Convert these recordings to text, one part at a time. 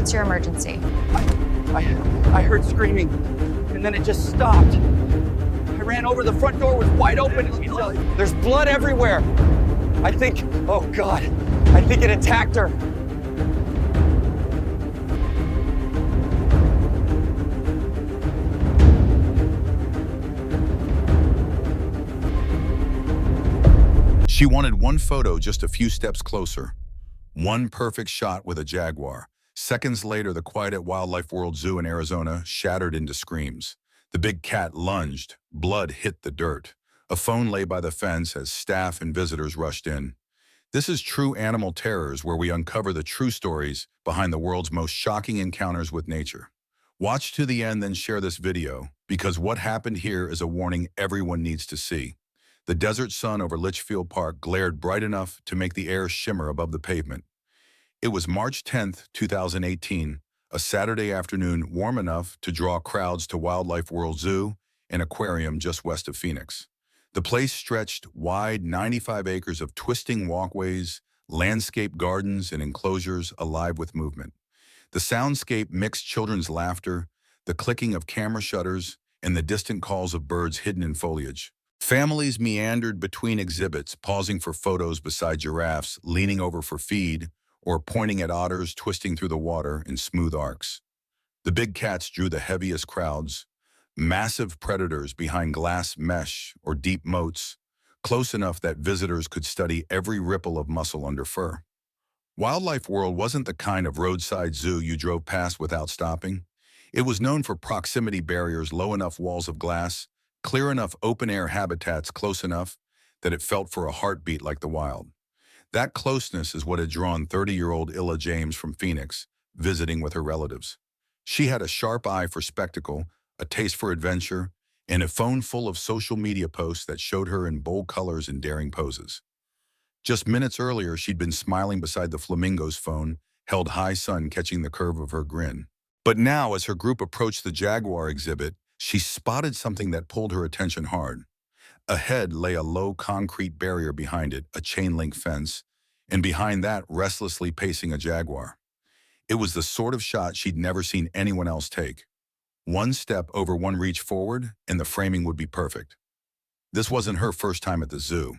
What's your emergency? I heard screaming, and then it just stopped. I ran over, the front door was wide open. There's blood everywhere. I think, oh God, I think it attacked her. She wanted one photo just a few steps closer. One perfect shot with a Jaguar. Seconds later, the quiet at Wildlife World Zoo in Arizona shattered into screams. The big cat lunged. Blood hit the dirt. A phone lay by the fence as staff and visitors rushed in. This is True Animal Terrors, where we uncover the true stories behind the world's most shocking encounters with nature. Watch to the end, then share this video, because what happened here is a warning everyone needs to see. The desert sun over Litchfield Park glared bright enough to make the air shimmer above the pavement. It was March 10th, 2018, a Saturday afternoon warm enough to draw crowds to Wildlife World Zoo, an aquarium just west of Phoenix. The place stretched wide 95 acres of twisting walkways, landscape gardens, and enclosures alive with movement. The soundscape mixed children's laughter, the clicking of camera shutters, and the distant calls of birds hidden in foliage. Families meandered between exhibits, pausing for photos beside giraffes, leaning over for feed, or pointing at otters twisting through the water in smooth arcs. The big cats drew the heaviest crowds, massive predators behind glass mesh or deep moats, close enough that visitors could study every ripple of muscle under fur. Wildlife World wasn't the kind of roadside zoo you drove past without stopping. It was known for proximity barriers, low enough walls of glass, clear enough open-air habitats close enough that it felt for a heartbeat like the wild. That closeness is what had drawn 30-year-old Illa James from Phoenix, visiting with her relatives. She had a sharp eye for spectacle, a taste for adventure, and a phone full of social media posts that showed her in bold colors and daring poses. Just minutes earlier, she'd been smiling beside the flamingo's phone, held high sun catching the curve of her grin. But now, as her group approached the Jaguar exhibit, she spotted something that pulled her attention hard. Ahead lay a low concrete barrier behind it, a chain-link fence, and behind that, restlessly pacing a Jaguar. It was the sort of shot she'd never seen anyone else take. One step over, one reach forward, and the framing would be perfect. This wasn't her first time at the zoo.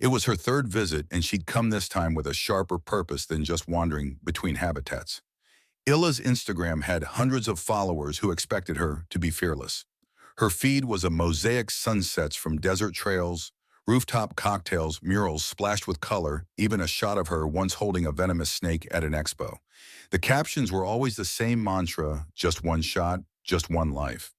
It was her third visit, and she'd come this time with a sharper purpose than just wandering between habitats. Illa's Instagram had hundreds of followers who expected her to be fearless. Her feed was a mosaic sunsets from desert trails, rooftop cocktails, murals splashed with color, even a shot of her once holding a venomous snake at an expo. The captions were always the same mantra, just one shot, just one life.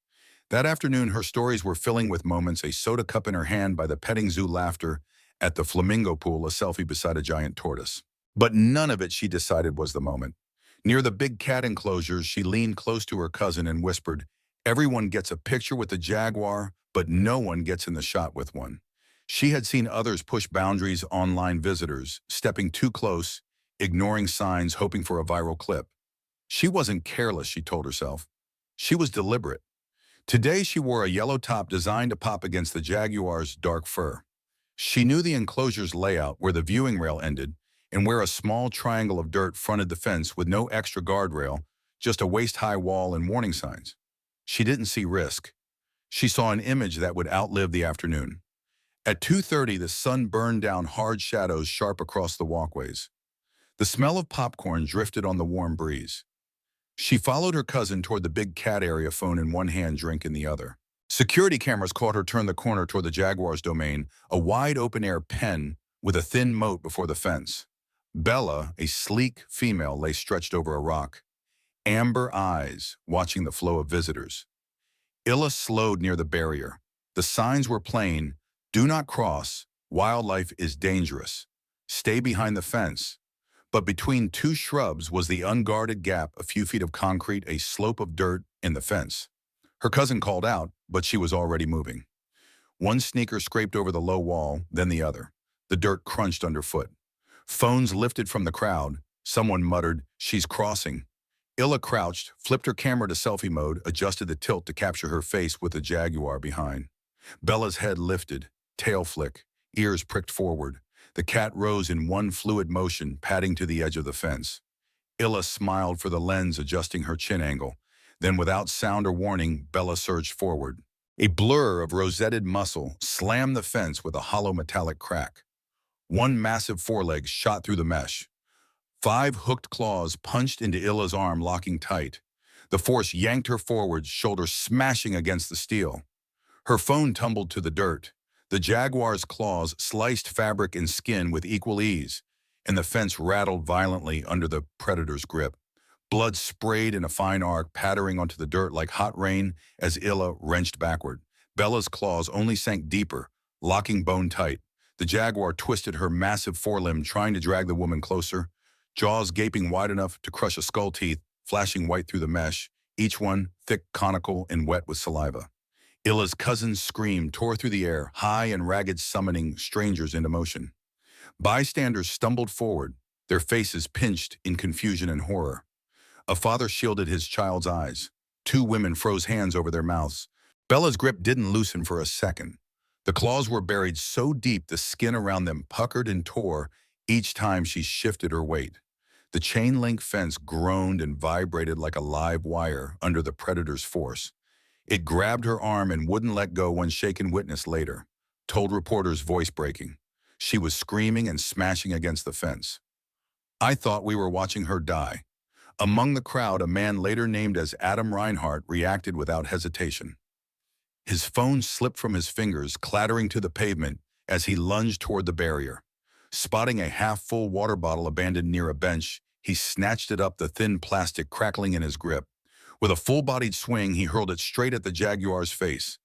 That afternoon, her stories were filling with moments, a soda cup in her hand by the petting zoo laughter, at the flamingo pool, a selfie beside a giant tortoise. But none of it, she decided, was the moment. Near the big cat enclosures, she leaned close to her cousin and whispered, "Everyone gets a picture with the Jaguar, but no one gets in the shot with one." She had seen others push boundaries, online visitors, stepping too close, ignoring signs, hoping for a viral clip. She wasn't careless, she told herself. She was deliberate. Today she wore a yellow top designed to pop against the Jaguar's dark fur. She knew the enclosure's layout, where the viewing rail ended, and where a small triangle of dirt fronted the fence with no extra guardrail, just a waist-high wall and warning signs. She didn't see risk. She saw an image that would outlive the afternoon. At 2:30, the sun burned down hard shadows sharp across the walkways. The smell of popcorn drifted on the warm breeze. She followed her cousin toward the big cat area, phone in one hand, drink in the other. Security cameras caught her turn the corner toward the Jaguar's domain, a wide open-air pen with a thin moat before the fence. Bella, a sleek female, lay stretched over a rock, amber eyes watching the flow of visitors. Illa slowed near the barrier. The signs were plain: do not cross, wildlife is dangerous, stay behind the fence. But between two shrubs was the unguarded gap, a few feet of concrete, a slope of dirt, in the fence. Her cousin called out, but she was already moving. One sneaker scraped over the low wall, then the other. The dirt crunched underfoot. Phones lifted from the crowd. Someone muttered, "She's crossing." Illa crouched, flipped her camera to selfie mode, adjusted the tilt to capture her face with the Jaguar behind. Bella's head lifted, tail flick, ears pricked forward. The cat rose in one fluid motion, padding to the edge of the fence. Illa smiled for the lens, adjusting her chin angle. Then, without sound or warning, Bella surged forward. A blur of rosetted muscle slammed the fence with a hollow metallic crack. One massive foreleg shot through the mesh. 5 hooked claws punched into Illa's arm, locking tight. The force yanked her forward, shoulder smashing against the steel. Her phone tumbled to the dirt. The Jaguar's claws sliced fabric and skin with equal ease, and the fence rattled violently under the predator's grip. Blood sprayed in a fine arc, pattering onto the dirt like hot rain as Illa wrenched backward. Bella's claws only sank deeper, locking bone tight. The Jaguar twisted her massive forelimb, trying to drag the woman closer, jaws gaping wide enough to crush a skull teeth, flashing white through the mesh, each one thick, conical, and wet with saliva. Illa's cousin's scream tore through the air, high and ragged, summoning strangers into motion. Bystanders stumbled forward, their faces pinched in confusion and horror. A father shielded his child's eyes. 2 women froze hands over their mouths. Bella's grip didn't loosen for a second. The claws were buried so deep the skin around them puckered and tore each time she shifted her weight. The chain-link fence groaned and vibrated like a live wire under the predator's force. It grabbed her arm and wouldn't let go, one shaken witness later told reporters, voice breaking. She was screaming and smashing against the fence. "I thought we were watching her die." Among the crowd, a man later named as Adam Reinhardt reacted without hesitation. His phone slipped from his fingers, clattering to the pavement as he lunged toward the barrier. Spotting a half-full water bottle abandoned near a bench, he snatched it up, the thin plastic crackling in his grip. With a full-bodied swing, he hurled it straight at the Jaguar's face.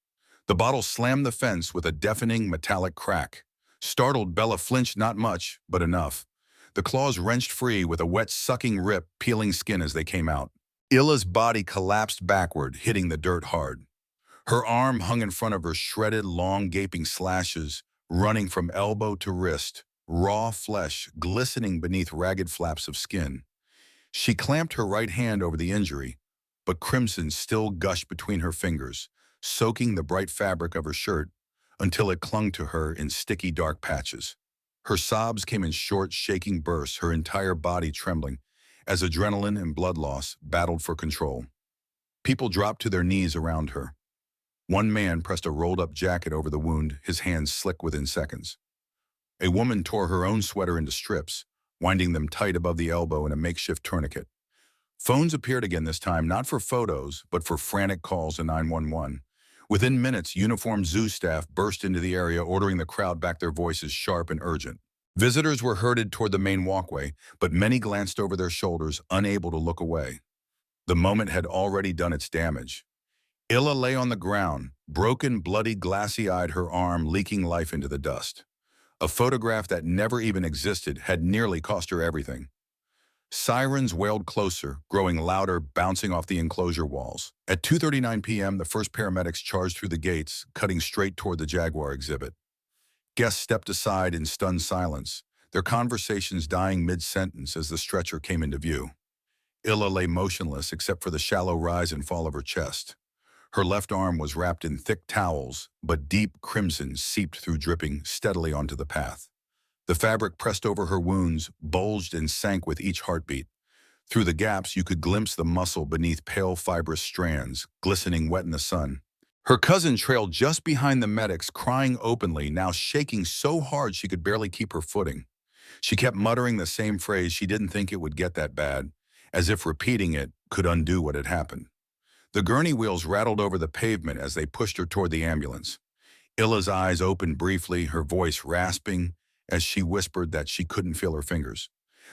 The bottle slammed the fence with a deafening metallic crack. Startled, Bella flinched, not much, but enough. The claws wrenched free with a wet, sucking rip, peeling skin as they came out. Illa's body collapsed backward, hitting the dirt hard. Her arm hung in front of her, shredded, long, gaping slashes, running from elbow to wrist, raw flesh glistening beneath ragged flaps of skin. She clamped her right hand over the injury, but crimson still gushed between her fingers, soaking the bright fabric of her shirt until it clung to her in sticky, dark patches. Her sobs came in short, shaking bursts, her entire body trembling, as adrenaline and blood loss battled for control. People dropped to their knees around her. One man pressed a rolled-up jacket over the wound, his hands slick within seconds. A woman tore her own sweater into strips, winding them tight above the elbow in a makeshift tourniquet. Phones appeared again, this time not for photos, but for frantic calls to 911. Within minutes, uniformed zoo staff burst into the area, ordering the crowd back, their voices sharp and urgent. Visitors were herded toward the main walkway, but many glanced over their shoulders, unable to look away. The moment had already done its damage. Illa lay on the ground, broken, bloody, glassy-eyed, her arm leaking life into the dust. A photograph that never even existed had nearly cost her everything. Sirens wailed closer, growing louder, bouncing off the enclosure walls. At 2:39 p.m., the first paramedics charged through the gates, cutting straight toward the Jaguar exhibit. Guests stepped aside in stunned silence, their conversations dying mid-sentence as the stretcher came into view. Illa lay motionless except for the shallow rise and fall of her chest. Her left arm was wrapped in thick towels, but deep crimson seeped through, dripping steadily onto the path. The fabric pressed over her wounds, bulged and sank with each heartbeat. Through the gaps, you could glimpse the muscle beneath pale, fibrous strands, glistening wet in the sun. Her cousin trailed just behind the medics, crying openly, now shaking so hard she could barely keep her footing. She kept muttering the same phrase, she didn't think it would get that bad, as if repeating it could undo what had happened. The gurney wheels rattled over the pavement as they pushed her toward the ambulance. Illa's eyes opened briefly, her voice rasping, as she whispered that she couldn't feel her fingers.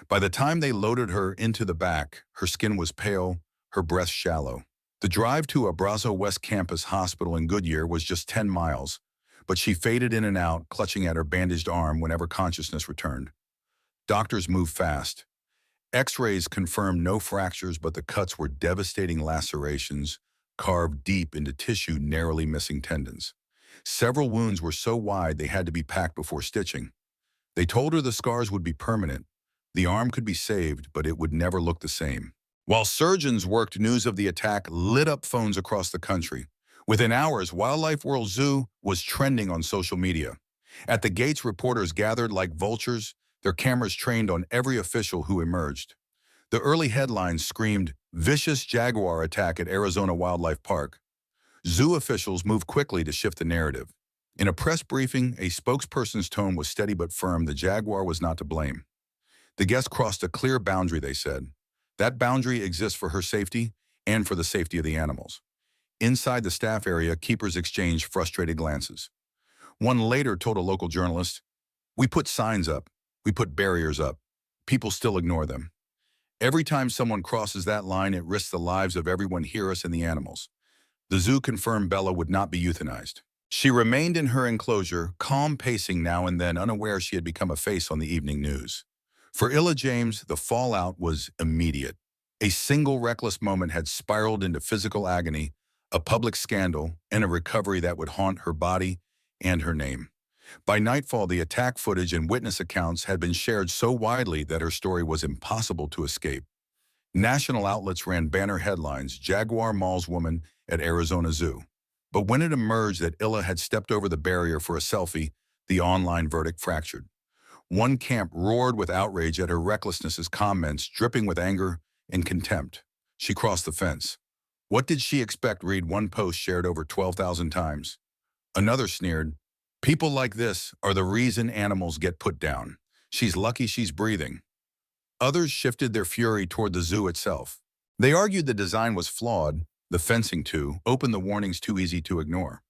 By the time they loaded her into the back, her skin was pale, her breath shallow. The drive to Abrazo West Campus Hospital in Goodyear was just 10 miles, but she faded in and out, clutching at her bandaged arm whenever consciousness returned. Doctors moved fast. X-rays confirmed no fractures, but the cuts were devastating lacerations, carved deep into tissue, narrowly missing tendons. Several wounds were so wide they had to be packed before stitching. They told her the scars would be permanent. The arm could be saved, but it would never look the same. While surgeons worked, news of the attack lit up phones across the country. Within hours, Wildlife World Zoo was trending on social media. At the gates, reporters gathered like vultures, their cameras trained on every official who emerged. The early headlines screamed, "Vicious Jaguar Attack at Arizona Wildlife Park." Zoo officials moved quickly to shift the narrative. In a press briefing, a spokesperson's tone was steady but firm. The jaguar was not to blame. The guest crossed a clear boundary, they said. That boundary exists for her safety and for the safety of the animals. Inside the staff area, keepers exchanged frustrated glances. One later told a local journalist, "We put signs up. We put barriers up. People still ignore them. Every time someone crosses that line, it risks the lives of everyone here, us and the animals." The zoo confirmed Bella would not be euthanized. She remained in her enclosure, calm, pacing now and then, unaware she had become a face on the evening news. For Illa James, the fallout was immediate. A single reckless moment had spiraled into physical agony, a public scandal, and a recovery that would haunt her body and her name. By nightfall, the attack footage and witness accounts had been shared so widely that her story was impossible to escape. National outlets ran banner headlines, "Jaguar Mauls Woman at Arizona Zoo." But when it emerged that Illa had stepped over the barrier for a selfie, the online verdict fractured. One camp roared with outrage at her recklessness, comments dripping with anger and contempt. She crossed the fence. What did she expect? Read one post shared over 12,000 times. Another sneered, "People like this are the reason animals get put down. She's lucky she's breathing." Others shifted their fury toward the zoo itself. They argued the design was flawed, the fencing too open, the warnings too easy to ignore.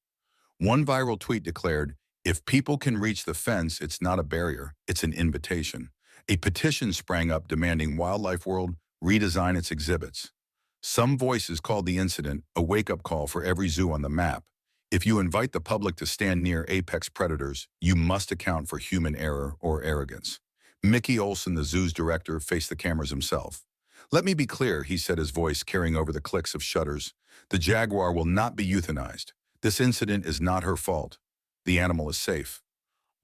One viral tweet declared, "If people can reach the fence, it's not a barrier, it's an invitation." A petition sprang up demanding Wildlife World redesign its exhibits. Some voices called the incident a wake-up call for every zoo on the map. If you invite the public to stand near apex predators, you must account for human error or arrogance. Mickey Olson, the zoo's director, faced the cameras himself. "Let me be clear," he said, his voice carrying over the clicks of shutters. "The jaguar will not be euthanized. This incident is not her fault. The animal is safe."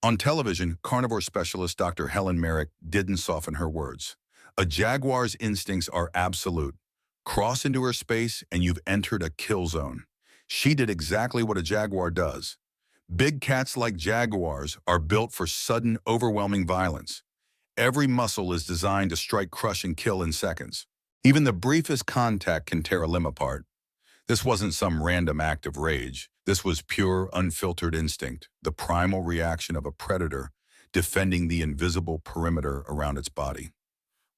On television, carnivore specialist Dr. Helen Merrick didn't soften her words. "A jaguar's instincts are absolute. Cross into her space and you've entered a kill zone." She did exactly what a jaguar does. Big cats like jaguars are built for sudden, overwhelming violence. Every muscle is designed to strike, crush, and kill in seconds. Even the briefest contact can tear a limb apart. This wasn't some random act of rage. This was pure, unfiltered instinct, the primal reaction of a predator defending the invisible perimeter around its body.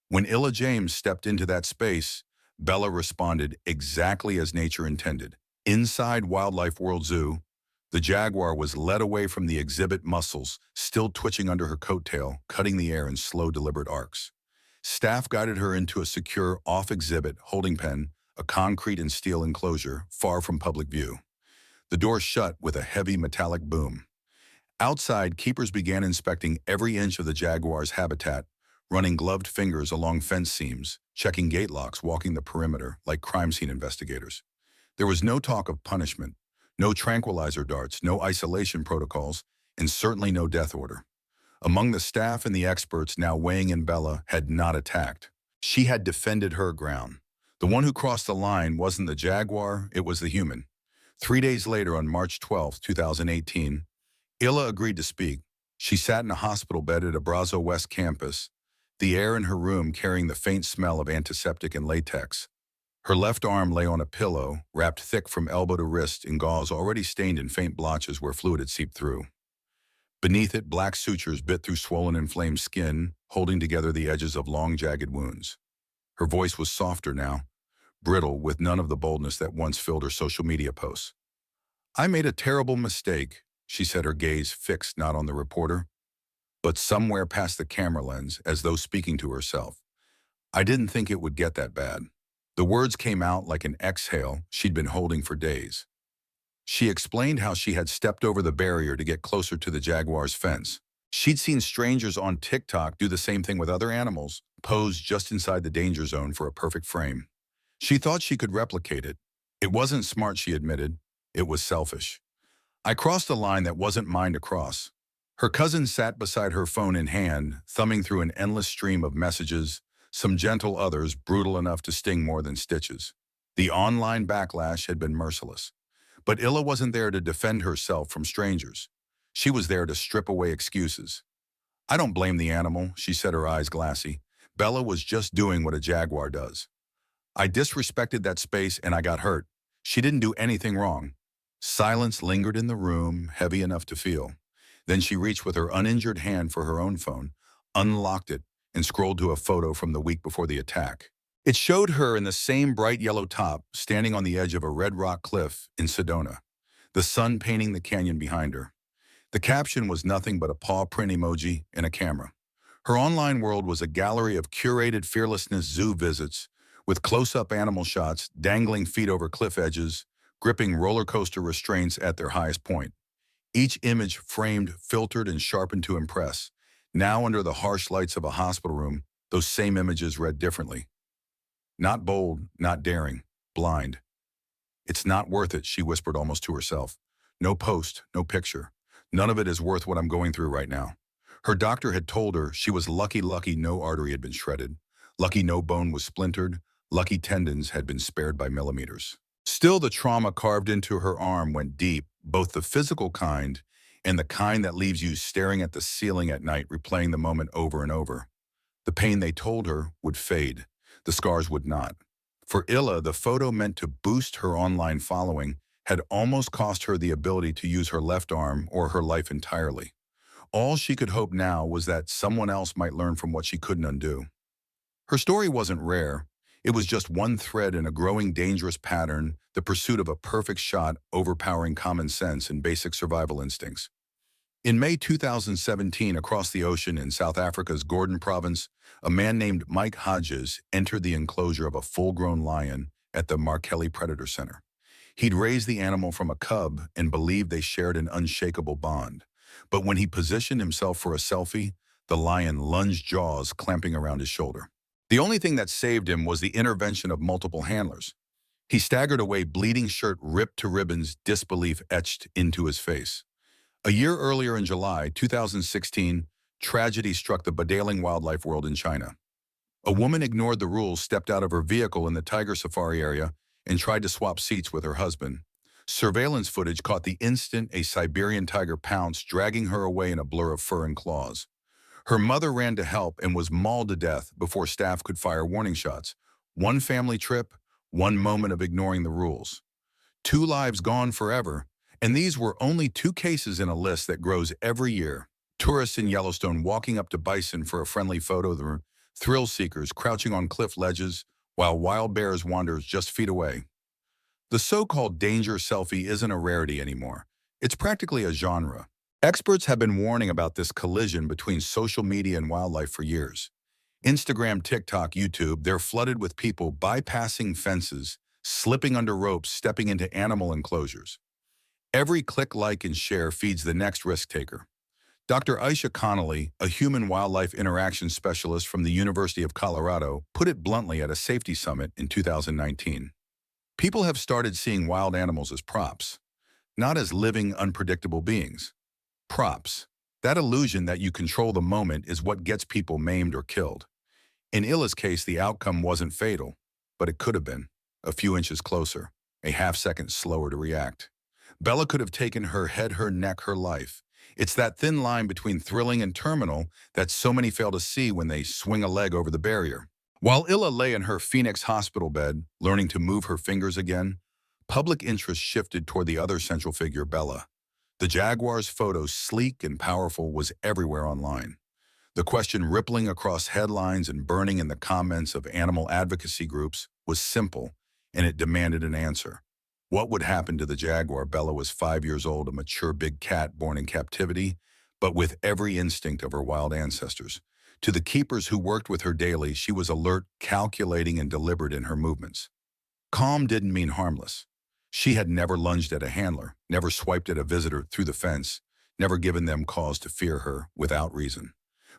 When Illa James stepped into that space, Bella responded exactly as nature intended. Inside Wildlife World Zoo, the jaguar was led away from the exhibit, muscles still twitching under her coattail, cutting the air in slow, deliberate arcs. Staff guided her into a secure off-exhibit holding pen, a concrete and steel enclosure, far from public view. The door shut with a heavy metallic boom. Outside, keepers began inspecting every inch of the jaguar's habitat, running gloved fingers along fence seams, checking gate locks, walking the perimeter like crime scene investigators. There was no talk of punishment, no tranquilizer darts, no isolation protocols, and certainly no death order. Among the staff and the experts now weighing in, Bella had not attacked. She had defended her ground. The one who crossed the line wasn't the jaguar, it was the human. 3 days later, on March 12, 2018, Illa agreed to speak. She sat in a hospital bed at Abrazo West campus, the air in her room carrying the faint smell of antiseptic and latex. Her left arm lay on a pillow, wrapped thick from elbow to wrist in gauze already stained in faint blotches where fluid had seeped through. Beneath it, black sutures bit through swollen, inflamed skin, holding together the edges of long, jagged wounds. Her voice was softer now, brittle, with none of the boldness that once filled her social media posts. "I made a terrible mistake," she said, her gaze fixed not on the reporter, but somewhere past the camera lens, as though speaking to herself. "I didn't think it would get that bad." The words came out like an exhale she'd been holding for days. She explained how she had stepped over the barrier to get closer to the jaguar's fence. She'd seen strangers on TikTok do the same thing with other animals, pose just inside the danger zone for a perfect frame. She thought she could replicate it. It wasn't smart, she admitted. It was selfish. "I crossed a line that wasn't mine to cross." Her cousin sat beside her, phone in hand, thumbing through an endless stream of messages, some gentle, others brutal enough to sting more than stitches. The online backlash had been merciless. But Illa wasn't there to defend herself from strangers. She was there to strip away excuses. "I don't blame the animal," she said, her eyes glassy. Bella was just doing what a jaguar does. I disrespected that space and I got hurt. She didn't do anything wrong. Silence lingered in the room, heavy enough to feel. Then she reached with her uninjured hand for her own phone, unlocked it, and scrolled to a photo from the week before the attack. It showed her in the same bright yellow top, standing on the edge of a red rock cliff in Sedona, the sun painting the canyon behind her. The caption was nothing but a paw print emoji and a camera. Her online world was a gallery of curated fearlessness zoo visits, with close-up animal shots, dangling feet over cliff edges, gripping roller coaster restraints at their highest point. Each image framed, filtered, and sharpened to impress. Now under the harsh lights of a hospital room, those same images read differently. Not bold, not daring, blind. It's not worth it, she whispered almost to herself. No post, no picture. None of it is worth what I'm going through right now. Her doctor had told her she was lucky no artery had been shredded, lucky no bone was splintered, lucky tendons had been spared by millimeters. Still, the trauma carved into her arm went deep, both the physical kind and the kind that leaves you staring at the ceiling at night, replaying the moment over and over. The pain they told her would fade. The scars would not. For Illa, the photo meant to boost her online following had almost cost her the ability to use her left arm or her life entirely. All she could hope now was that someone else might learn from what she couldn't undo. Her story wasn't rare. It was just one thread in a growing dangerous pattern, the pursuit of a perfect shot overpowering common sense and basic survival instincts. In May 2017, across the ocean in South Africa's Gordon province, a man named Mike Hodges entered the enclosure of a full-grown lion at the Markelly Predator Center. He'd raised the animal from a cub and believed they shared an unshakable bond. But when he positioned himself for a selfie, the lion lunged, jaws clamping around his shoulder. The only thing that saved him was the intervention of multiple handlers. He staggered away, bleeding shirt ripped to ribbons, disbelief etched into his face. A year earlier in July 2016, tragedy struck the bedaling wildlife world in China. A woman ignored the rules, stepped out of her vehicle in the tiger safari area, and tried to swap seats with her husband. Surveillance footage caught the instant a Siberian tiger pounced, dragging her away in a blur of fur and claws. Her mother ran to help and was mauled to death before staff could fire warning shots. One family trip, one moment of ignoring the rules. 2 lives gone forever, and these were only 2 cases in a list that grows every year. Tourists in Yellowstone walking up to bison for a friendly photo, the thrill seekers crouching on cliff ledges, while wild bears wander just feet away. The so-called danger selfie isn't a rarity anymore. It's practically a genre. Experts have been warning about this collision between social media and wildlife for years. Instagram, TikTok, YouTube, they're flooded with people bypassing fences, slipping under ropes, stepping into animal enclosures. Every click, like, and share feeds the next risk taker. Dr. Aisha Connolly, a human-wildlife interaction specialist from the University of Colorado, put it bluntly at a safety summit in 2019. People have started seeing wild animals as props, not as living, unpredictable beings. Props. That illusion that you control the moment is what gets people maimed or killed. In Illa's case, the outcome wasn't fatal, but it could have been. A few inches closer, a half-second slower to react. Bella could have taken her head, her neck, her life. It's that thin line between thrilling and terminal that so many fail to see when they swing a leg over the barrier. While Illa lay in her Phoenix hospital bed, learning to move her fingers again, public interest shifted toward the other central figure, Bella. The Jaguar's photo, sleek and powerful, was everywhere online. The question rippling across headlines and burning in the comments of animal advocacy groups was simple, and it demanded an answer. What would happen to the Jaguar? Bella was 5 years old, a mature big cat born in captivity, but with every instinct of her wild ancestors. To the keepers who worked with her daily, she was alert, calculating, and deliberate in her movements. Calm didn't mean harmless. She had never lunged at a handler, never swiped at a visitor through the fence, never given them cause to fear her without reason.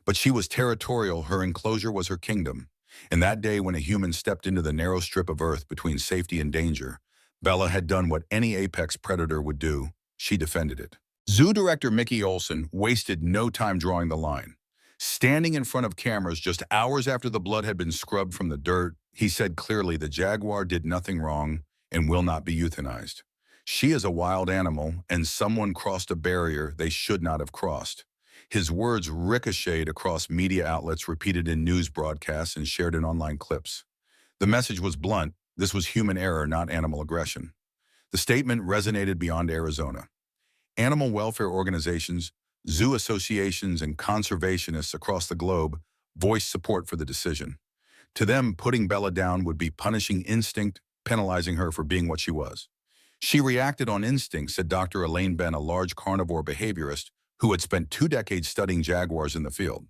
But she was territorial, her enclosure was her kingdom. And that day when a human stepped into the narrow strip of earth between safety and danger, Bella had done what any apex predator would do. She defended it. Zoo director Mickey Olson wasted no time drawing the line. Standing in front of cameras just hours after the blood had been scrubbed from the dirt, he said clearly the Jaguar did nothing wrong and will not be euthanized. She is a wild animal, and someone crossed a barrier they should not have crossed. His words ricocheted across media outlets, repeated in news broadcasts, and shared in online clips. The message was blunt. This was human error, not animal aggression. The statement resonated beyond Arizona. Animal welfare organizations, zoo associations, and conservationists across the globe voiced support for the decision. To them, putting Bella down would be punishing instinct, penalizing her for being what she was. She reacted on instinct, said Dr. Elaine Ben, a large carnivore behaviorist who had spent 2 decades studying jaguars in the field.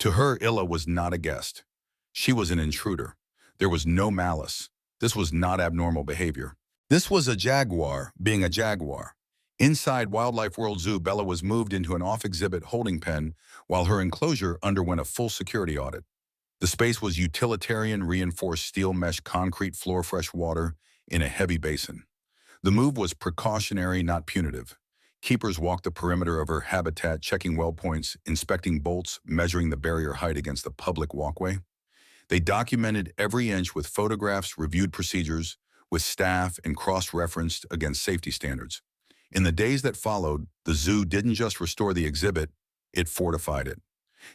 To her, Illa was not a guest. She was an intruder. There was no malice. This was not abnormal behavior. This was a jaguar being a jaguar. Inside Wildlife World Zoo, Bella was moved into an off-exhibit holding pen while her enclosure underwent a full security audit. The space was utilitarian, reinforced steel mesh concrete floor, fresh water in a heavy basin. The move was precautionary, not punitive. Keepers walked the perimeter of her habitat, checking well points, inspecting bolts, measuring the barrier height against the public walkway. They documented every inch with photographs, reviewed procedures with staff, and cross-referenced against safety standards. In the days that followed, the zoo didn't just restore the exhibit, it fortified it.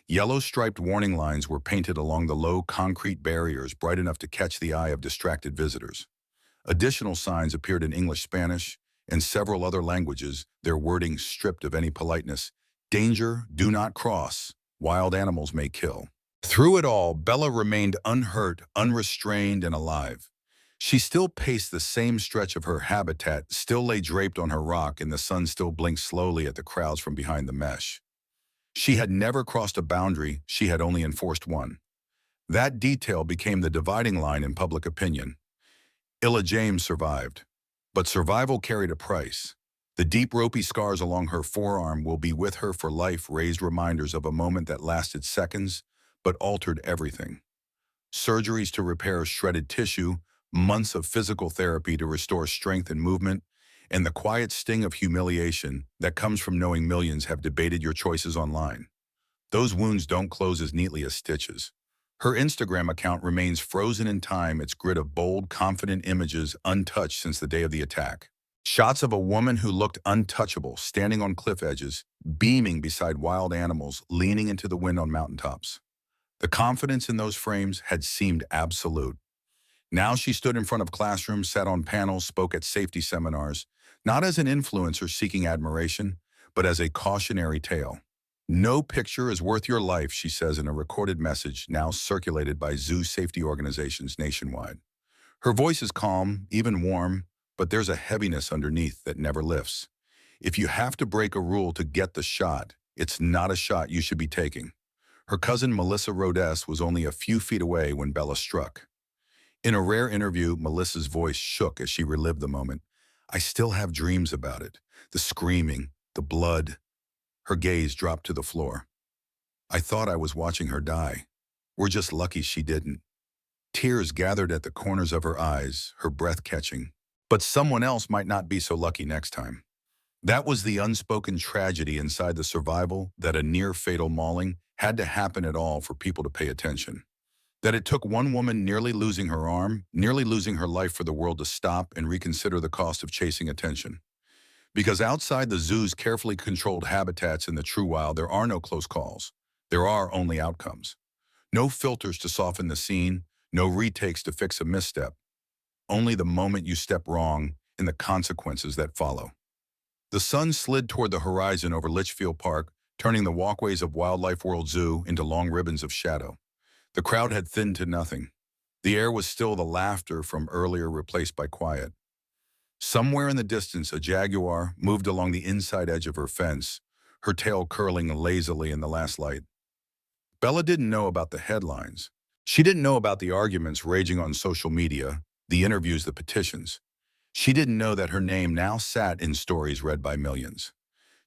Yellow striped warning lines were painted along the low concrete barriers, bright enough to catch the eye of distracted visitors. Additional signs appeared in English, Spanish, and several other languages, their wording stripped of any politeness. Danger, do not cross. Wild animals may kill. Through it all, Bella remained unhurt, unrestrained, and alive. She still paced the same stretch of her habitat, still lay draped on her rock, and the sun still blinked slowly at the crowds from behind the mesh. She had never crossed a boundary, she had only enforced one. That detail became the dividing line in public opinion. Illa James survived, but survival carried a price. The deep ropey scars along her forearm will be with her for life, raised reminders of a moment that lasted seconds, but altered everything. Surgeries to repair shredded tissue, months of physical therapy to restore strength and movement, and the quiet sting of humiliation that comes from knowing millions have debated your choices online. Those wounds don't close as neatly as stitches. Her Instagram account remains frozen in time, its grid of bold, confident images untouched since the day of the attack. Shots of a woman who looked untouchable, standing on cliff edges, beaming beside wild animals, leaning into the wind on mountaintops. The confidence in those frames had seemed absolute. Now she stood in front of classrooms, sat on panels, spoke at safety seminars, not as an influencer seeking admiration, but as a cautionary tale. No picture is worth your life, she says in a recorded message now circulated by zoo safety organizations nationwide. Her voice is calm, even warm, but there's a heaviness underneath that never lifts. If you have to break a rule to get the shot, it's not a shot you should be taking. Her cousin Melissa Rhodes was only a few feet away when Bella struck. In a rare interview, Melissa's voice shook as she relived the moment. I still have dreams about it. The screaming, the blood. Her gaze dropped to the floor. I thought I was watching her die. We're just lucky she didn't. Tears gathered at the corners of her eyes, her breath catching. But someone else might not be so lucky next time. That was the unspoken tragedy inside the survival, that a near-fatal mauling had to happen at all for people to pay attention. That it took one woman nearly losing her arm, nearly losing her life for the world to stop and reconsider the cost of chasing attention. Because outside the zoo's carefully controlled habitats in the true wild, there are no close calls. There are only outcomes. No filters to soften the scene, no retakes to fix a misstep. Only the moment you step wrong and the consequences that follow. The sun slid toward the horizon over Litchfield Park, turning the walkways of Wildlife World Zoo into long ribbons of shadow. The crowd had thinned to nothing. The air was still the laughter from earlier, replaced by quiet. Somewhere in the distance, a jaguar moved along the inside edge of her fence, her tail curling lazily in the last light. Bella didn't know about the headlines. She didn't know about the arguments raging on social media, the interviews, the petitions. She didn't know that her name now sat in stories read by millions.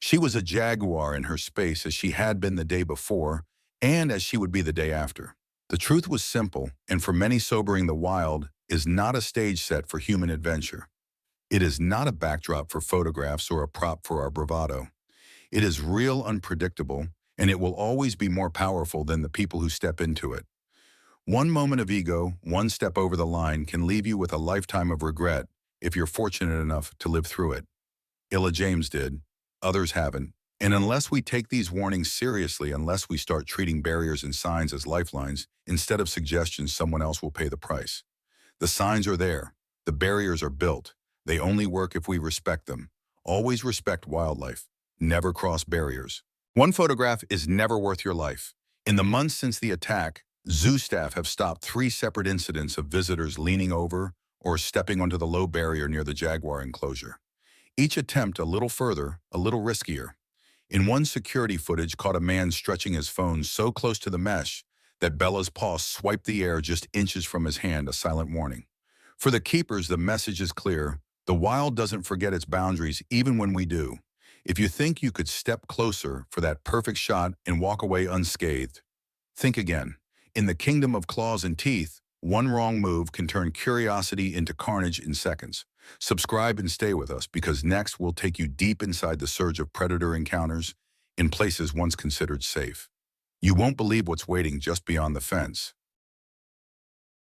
She was a jaguar in her space, as she had been the day before, and as she would be the day after. The truth was simple, and for many sobering: the wild is not a stage set for human adventure. It is not a backdrop for photographs or a prop for our bravado. It is real, unpredictable, and it will always be more powerful than the people who step into it. One moment of ego, one step over the line, can leave you with a lifetime of regret if you're fortunate enough to live through it. Illa James did. Others haven't. And unless we take these warnings seriously, unless we start treating barriers and signs as lifelines instead of suggestions, someone else will pay the price. The signs are there. The barriers are built. They only work if we respect them. Always respect wildlife. Never cross barriers. One photograph is never worth your life. In the months since the attack, zoo staff have stopped 3 separate incidents of visitors leaning over or stepping onto the low barrier near the Jaguar enclosure. Each attempt a little further, a little riskier. In one, security footage caught a man stretching his phone so close to the mesh that Bella's paw swiped the air just inches from his hand, a silent warning. For the keepers, the message is clear. The wild doesn't forget its boundaries even when we do. If you think you could step closer for that perfect shot and walk away unscathed, think again. In the kingdom of claws and teeth, one wrong move can turn curiosity into carnage in seconds. Subscribe and stay with us, because next we'll take you deep inside the surge of predator encounters in places once considered safe. You won't believe what's waiting just beyond the fence.